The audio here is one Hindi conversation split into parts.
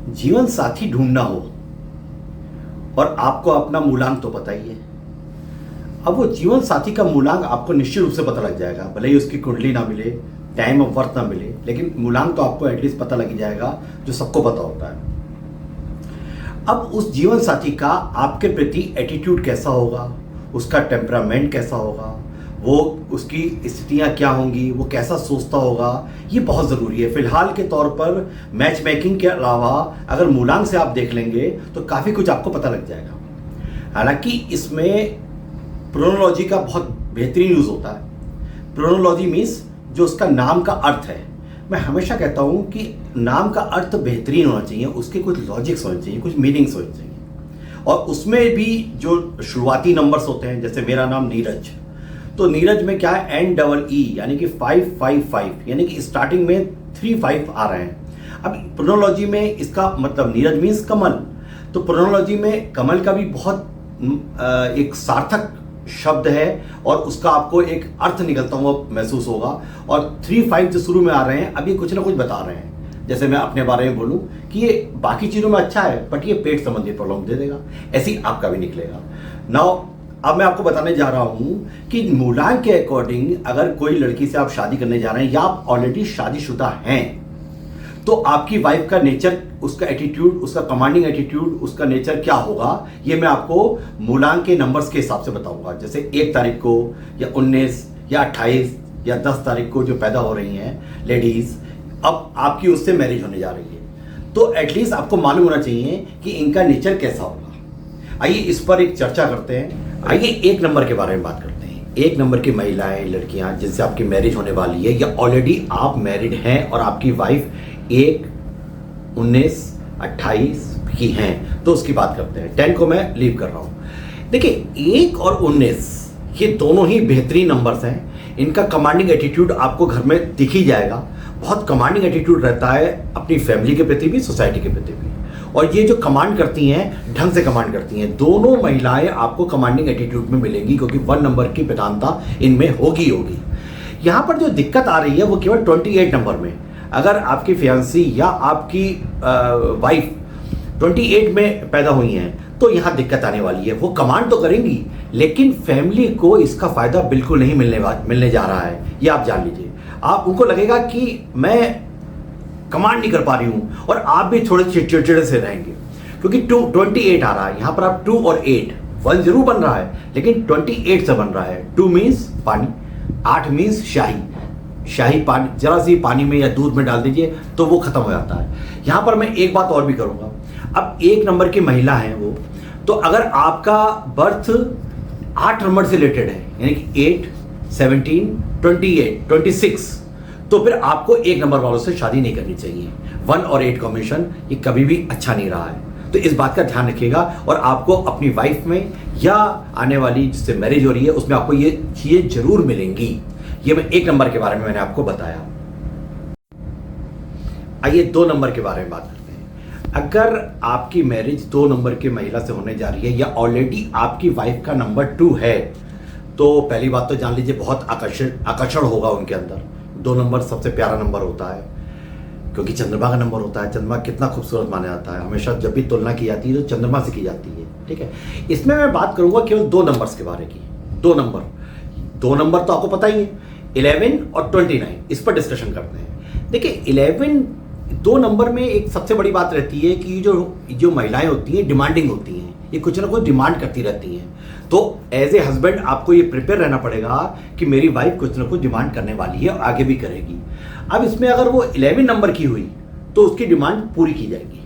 जीवन साथी ढूंढना हो और आपको अपना मूलांक तो पता ही है। अब वो जीवन साथी का मूलांक आपको निश्चित रूप से पता लग जाएगा, भले ही उसकी कुंडली ना मिले, टाइम ऑफ बर्थ ना मिले, लेकिन मूलांक तो आपको एटलीस्ट पता लग जाएगा, जो सबको पता होता है। अब उस जीवन साथी का आपके प्रति एटीट्यूड कैसा होगा, उसका टेम्परामेंट कैसा होगा, वो उसकी स्थितियाँ क्या होंगी, वो कैसा सोचता होगा, ये बहुत ज़रूरी है। फिलहाल के तौर पर मैच मेकिंग के अलावा अगर मूलांक से आप देख लेंगे तो काफ़ी कुछ आपको पता लग जाएगा। हालांकि इसमें प्रोनोलॉजी का बहुत बेहतरीन यूज़ होता है। प्रोनोलॉजी मीन्स जो उसका नाम का अर्थ है। मैं हमेशा कहता हूँ कि नाम का अर्थ बेहतरीन होना चाहिए, उसके कुछ लॉजिक्स होने चाहिए, कुछ मीनिंग्स होने चाहिए, और उसमें भी जो शुरुआती नंबर्स होते हैं, जैसे मेरा नाम नीरज, तो नीरज में क्या है, NEE यानी कि 555, यानी कि स्टार्टिंग में 35 आ रहे हैं। अब प्रोनोलॉजी में इसका मतलब नीरज मीन्स कमल, तो प्रोनोलॉजी में कमल का भी बहुत एक सार्थक शब्द है और उसका आपको एक अर्थ निकलता हुआ महसूस होगा। और 35 जो शुरू में आ रहे हैं, अब ये कुछ ना कुछ बता रहे हैं। जैसे मैं अपने बारे में बोलूं कि ये बाकी चीज़ों में अच्छा है, बट ये पेट संबंधी प्रॉब्लम दे देगा, ऐसी आपका भी निकलेगा। नाउ अब मैं आपको बताने जा रहा हूं कि मूलांक के अकॉर्डिंग अगर कोई लड़की से आप शादी करने जा रहे हैं या आप ऑलरेडी शादीशुदा हैं, तो आपकी वाइफ का नेचर, उसका एटीट्यूड, उसका कमांडिंग एटीट्यूड, उसका नेचर क्या होगा, ये मैं आपको मूलांक के नंबर्स के हिसाब से बताऊंगा। जैसे 1 तारीख को या 19 या 28 या 10 तारीख को जो पैदा हो रही हैं लेडीज, अब आपकी उससे मैरिज होने जा रही है, तो एटलीस्ट आपको मालूम होना चाहिए कि इनका नेचर कैसा होगा। आइए इस पर एक चर्चा करते हैं। आइए 1 नंबर के बारे में बात करते हैं। 1 नंबर की महिलाएं, लड़कियां जिनसे आपकी मैरिज होने वाली है या ऑलरेडी आप मैरिड हैं और आपकी वाइफ 1, 19, 28 की हैं, तो उसकी बात करते हैं। 10 को मैं लीव कर रहा हूं। देखिए 1 और 19 ये दोनों ही बेहतरीन नंबर्स हैं। इनका कमांडिंग एटीट्यूड आपको घर में दिख ही जाएगा। बहुत कमांडिंग एटीट्यूड रहता है अपनी फैमिली के प्रति भी, सोसाइटी के प्रति भी, और ये जो कमांड करती हैं ढंग से कमांड करती हैं। दोनों महिलाएं आपको कमांडिंग एटीट्यूड में मिलेंगी, क्योंकि 1 नंबर की प्रधानता इनमें होगी। यहां पर जो दिक्कत आ रही है वो केवल 28 नंबर में। अगर आपकी फियांसी या आपकी वाइफ 28 में पैदा हुई हैं, तो यहां दिक्कत आने वाली है। वो कमांड तो करेंगी, लेकिन फैमिली को इसका फायदा बिल्कुल नहीं मिलने जा रहा है, ये आप जान लीजिए। आप उनको लगेगा कि मैं कमांड नहीं कर पा रही हूं, और आप भी थोड़े चिड़चिड़े से रहेंगे, क्योंकि 28 आ रहा है यहां पर। आप 2 और 8, 1 जरूर बन रहा है, लेकिन 28 से बन रहा है। 2 मीन्स पानी, 8 मीन्स शाही पानी, जरा सी पानी में या दूध में डाल दीजिए तो वो खत्म हो जाता है। यहां पर मैं एक बात और भी करूंगा। अब 1 नंबर की महिला है वो, तो अगर आपका बर्थ 8 नंबर से रिलेटेड है, यानी कि 8, 17, 28, 26, तो फिर आपको 1 नंबर वालों से शादी नहीं करनी चाहिए। 1 और 8 कॉम्बिनेशन ये कभी भी अच्छा नहीं रहा है, तो इस बात का ध्यान रखिएगा। और आपको अपनी वाइफ में या आने वाली जिससे मैरिज हो रही है उसमें आपको ये चीजें जरूर मिलेंगी। ये मैं 1 नंबर के बारे में मैंने आपको बताया। आइए 2 नंबर के बारे में बात करते हैं। अगर आपकी मैरिज 2 नंबर की महिला से होने जा रही है या ऑलरेडी आपकी वाइफ का नंबर 2 है, तो पहली बात तो जान लीजिए बहुत आकर्षण होगा उनके अंदर। 2 नंबर सबसे प्यारा नंबर होता है, क्योंकि चंद्रमा का नंबर होता है। चंद्रमा कितना खूबसूरत माना जाता है, हमेशा जब भी तुलना की जाती है तो चंद्रमा से की जाती है। ठीक है, इसमें मैं बात करूंगा केवल 2 नंबर्स के बारे की। 2 नंबर तो आपको पता ही है, 11 और 29, इस पर डिस्कशन करते हैं। देखिए 11, 2 नंबर में एक सबसे बड़ी बात रहती है कि जो महिलाएं होती हैं डिमांडिंग होती हैं, ये कुछ ना कुछ डिमांड करती रहती हैं। तो एज ए हस्बैंड आपको ये प्रिपेयर रहना पड़ेगा कि मेरी वाइफ कुछ ना कुछ डिमांड करने वाली है और आगे भी करेगी। अब इसमें अगर वो 11 नंबर की हुई तो उसकी डिमांड पूरी की जाएगी।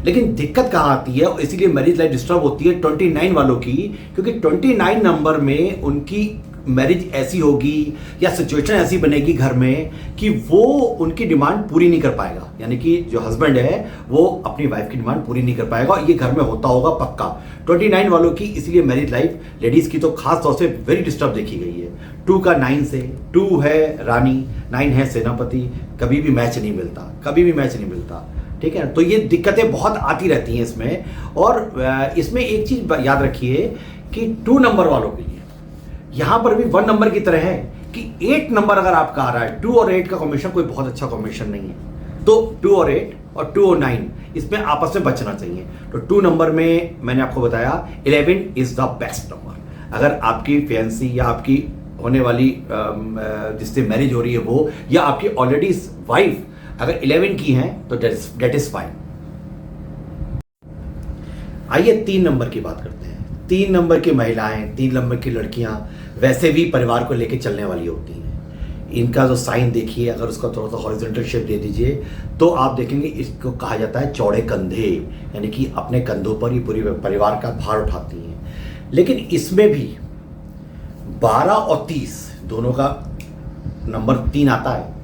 लेकिन दिक्कत कहाँ आती है, और इसीलिए मैरिज लाइफ डिस्टर्ब होती है 29 वालों की, क्योंकि 29 नंबर में उनकी मैरिज ऐसी होगी या सिचुएशन ऐसी बनेगी घर में कि वो उनकी डिमांड पूरी नहीं कर पाएगा। यानी कि जो हस्बैंड है वो अपनी वाइफ की डिमांड पूरी नहीं कर पाएगा, और ये घर में होता होगा पक्का 29 वालों की। इसलिए मैरिज लाइफ लेडीज की तो खास तौर से वेरी डिस्टर्ब देखी गई है। 2 का 9 से, 2 है रानी, 9 है सेनापति, कभी भी मैच नहीं मिलता। ठीक है, तो ये दिक्कतें बहुत आती रहती हैं इसमें। और इसमें एक चीज याद रखिए कि 2 नंबर वालों के लिए यहां पर भी 1 नंबर की तरह है कि 8 नंबर अगर आपका आ रहा है, 2 और 8 का कॉम्बिनेशन कोई बहुत अच्छा कॉम्बिनेशन नहीं है। तो 2 और 8 और 2 और 9 इसमें आपस में बचना चाहिए। तो 2 नंबर में मैंने आपको बताया 11 इज द बेस्ट नंबर। अगर आपकी फियांसी या आपकी होने वाली जिससे मैरिज हो रही है वो, या आपकी ऑलरेडी वाइफ अगर 11 की हैं तो डेट इज फाइन। आइए 3 नंबर की बात करते हैं। 3 नंबर की महिलाएं, 3 नंबर की लड़कियां वैसे भी परिवार को लेकर चलने वाली होती हैं। इनका जो साइन देखिए, अगर उसका थोड़ा सा हॉरिजॉन्टल शेप दे दीजिए तो आप देखेंगे इसको कहा जाता है चौड़े कंधे, यानी कि अपने कंधों पर ही पूरी परिवार का भार उठाती हैं। लेकिन इसमें भी 12 और 30 दोनों का नंबर 3 आता है।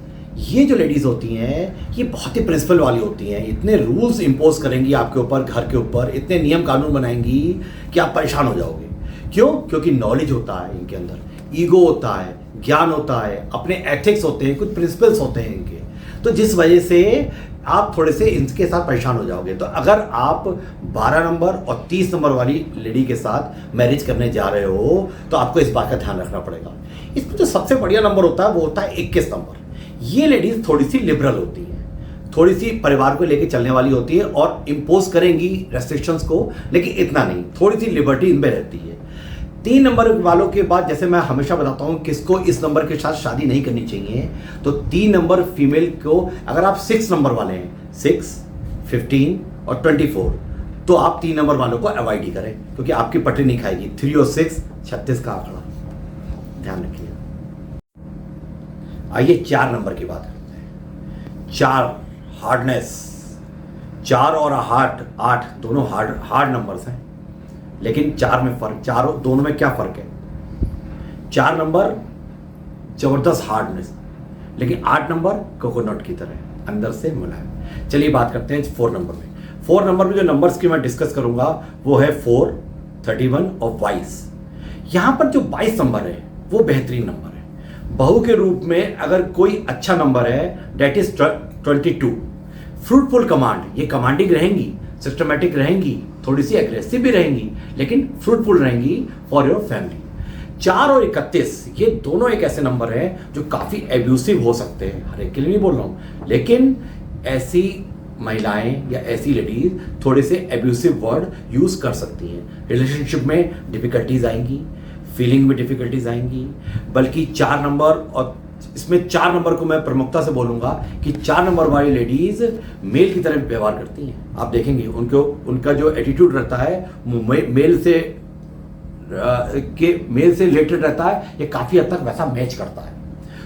ये जो लेडीज़ होती हैं ये बहुत ही प्रिंसिपल वाली होती हैं, इतने रूल्स इम्पोज करेंगी आपके ऊपर, घर के ऊपर इतने नियम कानून बनाएंगी कि आप परेशान हो जाओगे। क्यों? क्योंकि नॉलेज होता है इनके अंदर, ईगो होता है, ज्ञान होता है, अपने एथिक्स होते हैं, कुछ प्रिंसिपल्स होते हैं इनके, तो जिस वजह से आप थोड़े से इनके साथ परेशान हो जाओगे। तो अगर आप 12 नंबर और 30 नंबर वाली लेडी के साथ मैरिज करने जा रहे हो तो आपको इस बात का ध्यान रखना पड़ेगा। इसमें जो सबसे बढ़िया नंबर होता है वो होता है 21 नंबर। ये लेडीज थोड़ी सी लिबरल होती हैं, थोड़ी सी परिवार को लेकर चलने वाली होती है और इम्पोज करेंगी रेस्ट्रिक्शंस को, लेकिन इतना नहीं, थोड़ी सी लिबर्टी इनमें रहती है। 3 नंबर वालों के बाद जैसे मैं हमेशा बताता हूं किसको इस नंबर के साथ शादी नहीं करनी चाहिए, तो 3 नंबर फीमेल को, अगर आप 6 नंबर वाले हैं, 6, 15 और 24, तो आप 3 नंबर वालों को अवॉइड ही करें, क्योंकि आपकी पटरी नहीं खाएगी। 3 और 6 36 का आंकड़ा, ध्यान रखिए। आइए 4 नंबर की बात करते हैं। 4 हार्डनेस, 4 और 8 दोनों हार्ड नंबर्स हैं, लेकिन 4 में फर्क, चारों दोनों में क्या फर्क है? 4 नंबर जबरदस्त हार्डनेस, लेकिन 8 नंबर कोकोनट की तरह अंदर से मुलायम। चलिए बात करते हैं 4 नंबर में। 4 नंबर में जो नंबर्स की मैं डिस्कस करूंगा वो है 4, 31 और 22। यहां पर जो 22 नंबर है वो बेहतरीन नंबर है। बहू के रूप में अगर कोई अच्छा नंबर है डेट इज 22। फ्रूटफुल कमांड, ये कमांडिंग रहेंगी, सिस्टमेटिक रहेंगी, थोड़ी सी एग्रेसिव भी रहेंगी, लेकिन फ्रूटफुल रहेंगी फॉर योर फैमिली। 4 और 31 ये दोनों एक ऐसे नंबर हैं जो काफ़ी एब्यूसिव हो सकते हैं, हर एक के लिए नहीं बोल रहा हूँ, लेकिन ऐसी महिलाएं या ऐसी लेडीज थोड़े से एब्यूसिव वर्ड यूज़ कर सकती हैं। रिलेशनशिप में डिफिकल्टीज आएंगी, फीलिंग में डिफिकल्टीज आएंगी, बल्कि 4 नंबर, और इसमें 4 नंबर को मैं प्रमुखता से बोलूँगा कि 4 नंबर वाली लेडीज़ मेल की तरह व्यवहार करती हैं। आप देखेंगे उनका जो एटीट्यूड रहता है मेल से रिलेटेड रहता है, ये काफ़ी हद तक वैसा मैच करता है।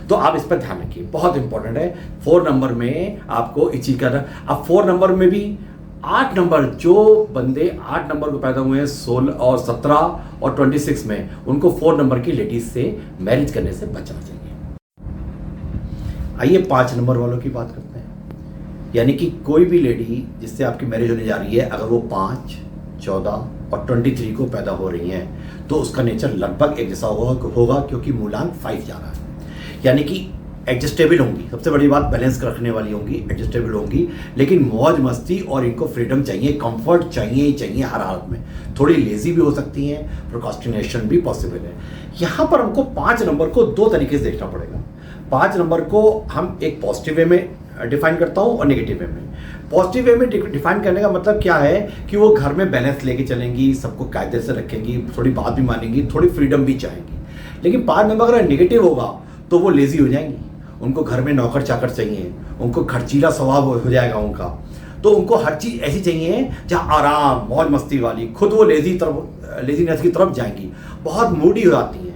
तो आप इस पर ध्यान रखिए, बहुत इंपॉर्टेंट है। 4 नंबर में आपको इसी का, अब 4 नंबर में भी 8 नंबर, जो बंदे 8 नंबर को पैदा हुए हैं 16 और 17 और 26 में, उनको 4 नंबर की लेडीज से मैरिज करने से बचना चाहिए। आइए 5 नंबर वालों की बात करते हैं। यानी कि कोई भी लेडी जिससे आपकी मैरिज होने जा रही है, अगर वो 5, 14 और 23 को पैदा हो रही हैं तो उसका नेचर लगभग एक जैसा होगा, क्योंकि मूलांक 5 जा रहा है। यानी कि एडजस्टेबल होंगी, सबसे बड़ी बात बैलेंस रखने वाली होंगी, एडजस्टेबल होंगी, लेकिन मौज मस्ती और इनको फ्रीडम चाहिए, कंफर्ट चाहिए ही चाहिए हर हालत में। थोड़ी लेजी भी हो सकती हैं, प्रोक्रास्टिनेशन भी पॉसिबल है। यहाँ पर हमको 5 नंबर को 2 तरीके से देखना पड़ेगा। 5 नंबर को हम एक पॉजिटिव वे में डिफाइन करता हूँ और नेगेटिव वे में। पॉजिटिव वे में डिफाइन करने का मतलब क्या है कि वो घर में बैलेंस लेके चलेंगी, सबको कायदे से रखेंगी, थोड़ी बात भी मानेंगी, थोड़ी फ्रीडम भी चाहेंगी। लेकिन 5 नंबर अगर नेगेटिव होगा तो वो लेजी हो जाएंगी, उनको घर में नौकर चाकर चाहिए, उनको खर्चीला स्वभाव हो जाएगा उनका, तो उनको हर चीज़ ऐसी चाहिए जहाँ आराम, मौज मस्ती वाली, खुद वो लेजीनेस की तरफ जाएंगी, बहुत मूडी हो जाती हैं।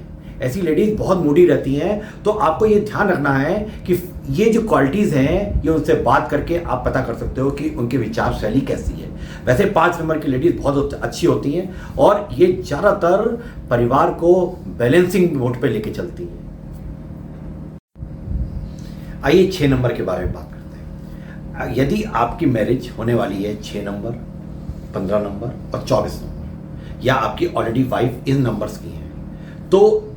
ऐसी लेडीज बहुत मूडी रहती हैं, तो आपको ये ध्यान रखना है कि ये जो क्वालिटीज़ हैं ये उनसे बात करके आप पता कर सकते हो कि उनकी विचार शैली कैसी है। वैसे 5 नंबर की लेडीज बहुत अच्छी होती हैं और ये ज़्यादातर परिवार को बैलेंसिंग मोड पे लेके चलती हैं। आइए 6 नंबर के बारे में बात करते हैं। यदि आपकी मैरिज होने वाली है 6 नंबर, 15 नंबर और 24 नंबर, या आपकी ऑलरेडी वाइफ इन नंबर्स की हैं, तो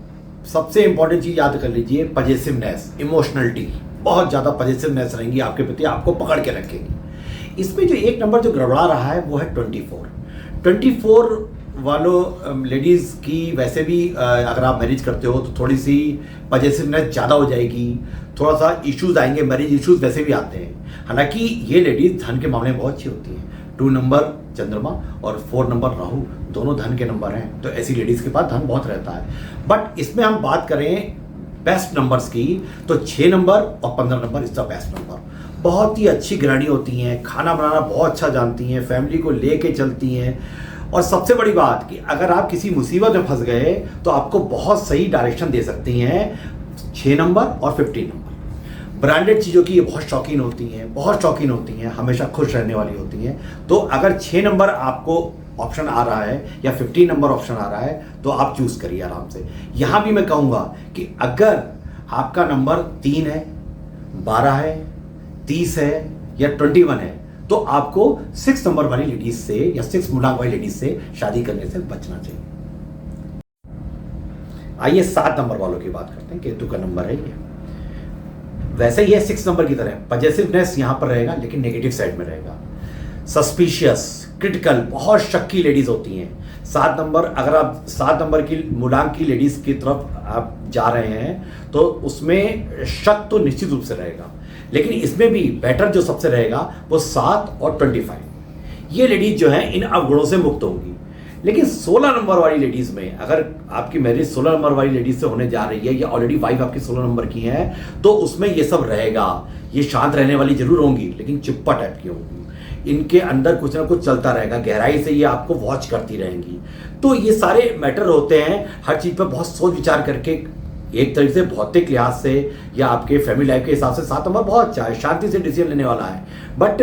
सबसे इंपॉर्टेंट चीज़ याद कर लीजिए, पजेसिवनेस, इमोशनलिटी, बहुत ज़्यादा पजेसिवनेस रहेंगी आपके प्रति, आपको पकड़ के रखेंगी। इसमें जो एक नंबर जो गड़बड़ा रहा है वो है 24 वालों लेडीज़ की। वैसे भी अगर आप मैरिज करते हो तो थोड़ी सी पजेसिवनेस ज़्यादा हो जाएगी, थोड़ा सा इश्यूज आएंगे, मैरिज इश्यूज वैसे भी आते हैं। हालांकि ये लेडीज धन के मामले में बहुत अच्छी होती हैं। 2 नंबर चंद्रमा और 4 नंबर राहु दोनों धन के नंबर हैं, तो ऐसी लेडीज के पास धन बहुत रहता है। बट इसमें हम बात करें बेस्ट नंबर्स की, तो 6 नंबर और 15 number is the best number. बहुत ही अच्छी गृहिणी होती हैं, खाना बनाना बहुत अच्छा जानती हैं, फैमिली को लेके चलती हैं, और सबसे बड़ी बात कि अगर आप किसी मुसीबत में फंस गए तो आपको बहुत सही डायरेक्शन दे सकती हैं। 6 नंबर और 15 नंबर ब्रांडेड चीज़ों की ये बहुत शौकीन होती हैं, बहुत शौकीन होती हैं, हमेशा खुश रहने वाली होती हैं। तो अगर 6 नंबर आपको ऑप्शन आ रहा है या 15 नंबर ऑप्शन आ रहा है तो आप चूज करिए आराम से। यहां भी मैं कहूंगा कि अगर आपका नंबर 3 है, 12 है, 30 है या 21 है तो आपको 6 नंबर वाली लेडीज से या 6 मूलांक वाली लेडीज से शादी करने से बचना चाहिए। आइए 7 नंबर वालों की बात करते हैं। केतु का नंबर है ये। वैसे ये 6 नंबर की तरह पॉजिटिवनेस यहां पर रहेगा लेकिन नेगेटिव साइड में रहेगा। सस्पिशियस, क्रिटिकल, बहुत शक्की लेडीज होती हैं। 7 नंबर, अगर आप 7 नंबर की मूलांक की लेडीज की तरफ आप जा रहे हैं तो उसमें शक तो निश्चित रूप से रहेगा, लेकिन इसमें भी बेटर जो सबसे रहेगा वो 7 और 25। ये लेडीज जो है इन अवगुणों से मुक्त होंगी। लेकिन 16 नंबर वाली लेडीज में अगर आपकी मैरिज 16 नंबर वाली लेडीज से होने जा रही है या ऑलरेडी वाइफ आपकी 16 नंबर की है तो उसमें ये सब रहेगा। ये शांत रहने वाली जरूर होंगी लेकिन चिप्पा टाइप की होंगी। इनके अंदर कुछ ना कुछ चलता रहेगा, गहराई से ये आपको वॉच करती रहेंगी। तो ये सारे मैटर होते हैं, हर चीज पर बहुत सोच विचार करके, एक तरीके से भौतिक लिहाज से या आपके फैमिली लाइफ के हिसाब से 7 नंबर बहुत अच्छा है, शांति से डिसीजन लेने वाला है। But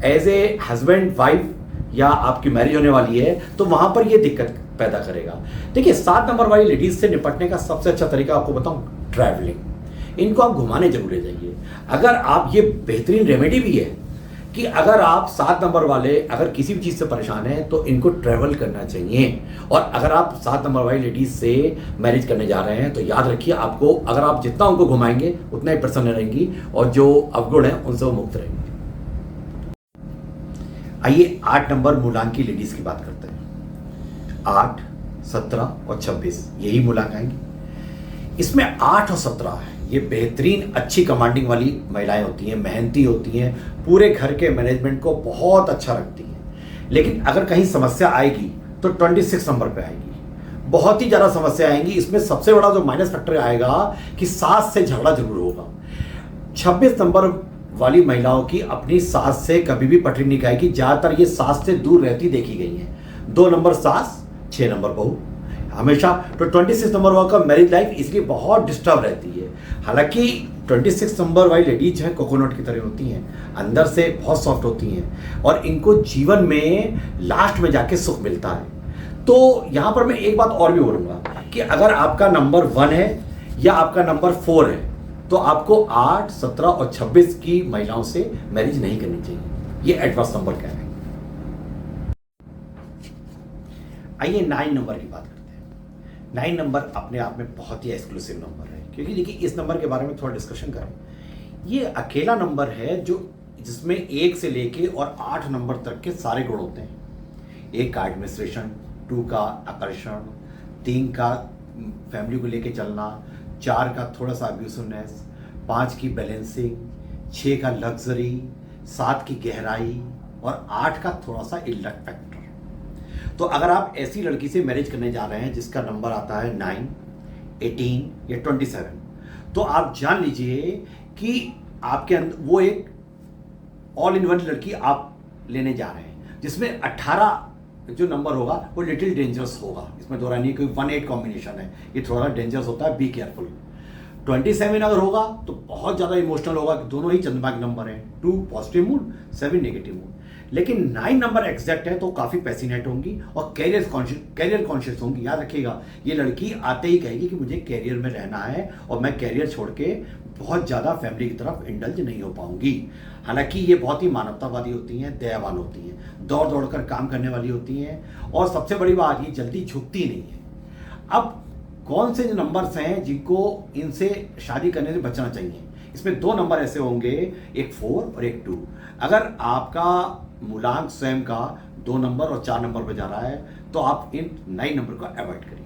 as a husband wife या आपकी मैरिज होने वाली है तो वहां पर ये दिक्कत पैदा करेगा। देखिए 7 नंबर वाली लेडीज से निपटने का सबसे अच्छा तरीका आपको बताऊं, ट्रैवलिंग। इनको आप घुमाने जरूर ले जाइए। अगर आप, ये बेहतरीन रेमेडी भी है कि अगर आप 7 नंबर वाले अगर किसी भी चीज़ से परेशान हैं तो इनको ट्रैवल करना चाहिए। और अगर आप 7 नंबर वाली लेडीज से मैरिज करने जा रहे हैं तो याद रखिए, आपको अगर आप जितना उनको घुमाएंगे उतना ही प्रसन्न रहेंगी और जो अवगुण है उनसे वो मुक्त रहेंगे। आइए 8 नंबर मूलांक की लेडीज की बात करते हैं। 8, 17 और 26 यही मूलांक आएंगे। इसमें 8 और 17 ये बेहतरीन अच्छी कमांडिंग वाली महिलाएं होती हैं, मेहनती होती हैं, पूरे घर के मैनेजमेंट को बहुत अच्छा रखती हैं। लेकिन अगर कहीं समस्या आएगी तो 26 नंबर पे आएगी। बहुत ही ज़्यादा समस्या आएंगी। इसमें सबसे बड़ा जो माइनस फैक्टर आएगा कि सास से झगड़ा जरूर होगा। 26 नंबर वाली महिलाओं की अपनी सास से कभी भी पटरी नहीं खाएगी। ज़्यादातर ये सास से दूर रहती देखी गई हैं। 2 नंबर सास, 6 नंबर बहू हमेशा। तो 26 नंबर का मैरिज लाइफ इसलिए बहुत डिस्टर्ब रहती है। हालांकि 26 नंबर वाली लेडीज है कोकोनट की तरह होती हैं, अंदर से बहुत सॉफ्ट होती हैं और इनको जीवन में लास्ट में जाके सुख मिलता है। तो यहां पर मैं एक बात और भी बोलूंगा कि अगर आपका नंबर 1 है या आपका नंबर 4 है तो आपको 8, 17 और 26 की महिलाओं से मैरिज नहीं करनी चाहिए। ये एडवर्स नंबर कह रहे हैं। आइए 9 नंबर की बात करते हैं। 9 नंबर अपने आप में बहुत ही एक्सक्लूसिव नंबर है, क्योंकि देखिए इस नंबर के बारे में थोड़ा डिस्कशन करें। ये अकेला नंबर है जो जिसमें 1 से लेके और 8 नंबर तक के सारे गुण होते हैं। 1 का एडमिनिस्ट्रेशन, 2 का आकर्षण, 3 का फैमिली को लेके चलना, 4 का थोड़ा सा अब्यूसिवनेस, 5 की बैलेंसिंग, 6 का लग्जरी, 7 की गहराई और 8 का थोड़ा सा इलक फैक्टर। तो अगर आप ऐसी लड़की से मैरिज करने जा रहे हैं जिसका नंबर आता है 9, 18 या 27, तो आप जान लीजिए कि आपके अंदर वो एक ऑल इन वन लड़की आप लेने जा रहे हैं, जिसमें 18 जो नंबर होगा वो लिटिल डेंजरस होगा। इसमें दो रानी कोई 1-8 कॉम्बिनेशन है, ये थोड़ा डेंजरस होता है, बी केयरफुल। 27 अगर होगा तो बहुत ज़्यादा इमोशनल होगा, दोनों ही चंद्रमा के नंबर हैं। 2 पॉजिटिव मूड, 7 नेगेटिव मूड। लेकिन 9 नंबर एग्जैक्ट है तो काफ़ी पैसिनेट होंगी और कैरियर कॉन्शियस होंगी। याद रखिएगा, ये लड़की आते ही कहेगी कि मुझे कैरियर में रहना है और मैं कैरियर छोड़ के बहुत ज़्यादा फैमिली की तरफ इंडल्ज नहीं हो पाऊंगी। हालांकि ये बहुत ही मानवतावादी होती हैं, दयावान होती हैं, दौड़ दौड़ कर काम करने वाली होती हैं और सबसे बड़ी बात, ये जल्दी झुकती नहीं है। अब कौन से जो नंबर्स हैं जिनको इनसे शादी करने से बचना चाहिए, इसमें 2 नंबर ऐसे होंगे, एक 4 और एक 2। अगर आपका मूलांक स्वयं का 2 नंबर और 4 नंबर पर जा रहा है तो आप इन 9 नंबर को अवॉइड करिए।